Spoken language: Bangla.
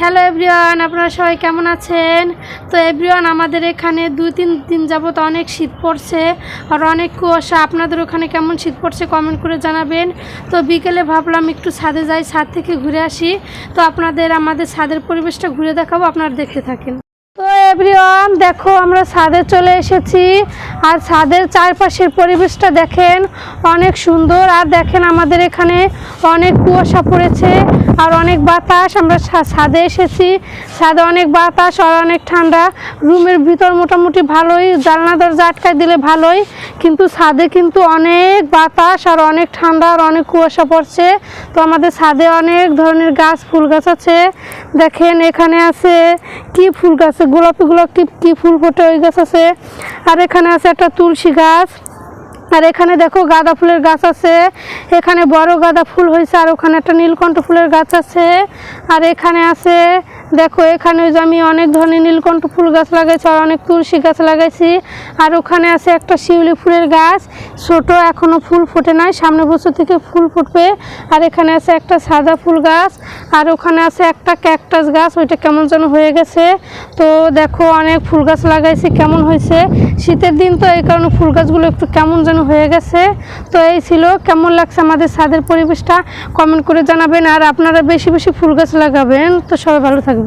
হ্যালো এভরিওয়ান, আপনারা সবাই কেমন আছেন? তো এভরিওয়ান, আমাদের এখানে 2-3 দিন যাবত অনেক শীত পড়ছে আর অনেক কুয়াশা। আপনাদের ওখানে কেমন শীত পড়ছে কমেন্ট করে জানাবেন। তো বিকেলে ভাবলাম একটু ছাদে যাই, ছাদ থেকে ঘুরে আসি। তো আমাদের ছাদের পরিবেশটা ঘুরে দেখাবো, আপনারা দেখতে থাকেন। তো এভরিওয়ান দেখো, আমরা ছাদে চলে এসেছি আর ছাদের চারপাশের পরিবেশটা দেখেন, অনেক সুন্দর। আর দেখেন আমাদের এখানে অনেক কুয়াশা পড়েছে আর অনেক বাতাস। আমরা ছাদে এসেছি, ছাদে অনেক বাতাস আর অনেক ঠান্ডা। রুমের ভিতর মোটামুটি ভালোই, জানলা দরজা আটকায় দিলে ভালোই, কিন্তু ছাদে কিন্তু অনেক বাতাস আর অনেক ঠান্ডা আর অনেক কুয়াশা পড়ছে। তো আমাদের ছাদে অনেক ধরনের গাছ, ফুল গাছ আছে। দেখেন এখানে আছে কি ফুল গাছ, গোলাপি গোলাপি কি ফুল ফোটে ওই গাছ আছে। আর এখানে আছে একটা তুলসী গাছ। আর এখানে দেখো গাঁদা ফুলের গাছ আছে, এখানে বড় গাঁদা ফুল হয়েছে। আর ওখানে একটা নীলকণ্ঠ ফুলের গাছ আছে। আর এখানে আছে দেখো, এখানে ওই যে আমি অনেক ধরনের নীলকণ্ঠ ফুল গাছ লাগাইছি আর অনেক তুলসী গাছ লাগাইছি। আর ওখানে আছে একটা শিউলি ফুলের গাছ, ছোট, এখনো ফুল ফোটে নাই, সামনের বছর থেকে ফুল ফুটবে। আর এখানে আছে একটা সাদা ফুল গাছ। আর ওখানে আছে একটা ক্যাকটাস গাছ, ওইটা কেমন যেন হয়ে গেছে। তো দেখো অনেক ফুল গাছ লাগাইছি, কেমন হয়েছে। শীতের দিন তো এই কারণে ফুল গাছগুলো একটু কেমন যেন হয়ে গেছে। তো এই ছিল, কেমন লাগছে আমাদের ছাদের পরিবেশটা কমেন্ট করে জানাবেন। আর আপনারা বেশি বেশি ফুল গাছ লাগাবেন। তো সবাই ভালো থাকবেন।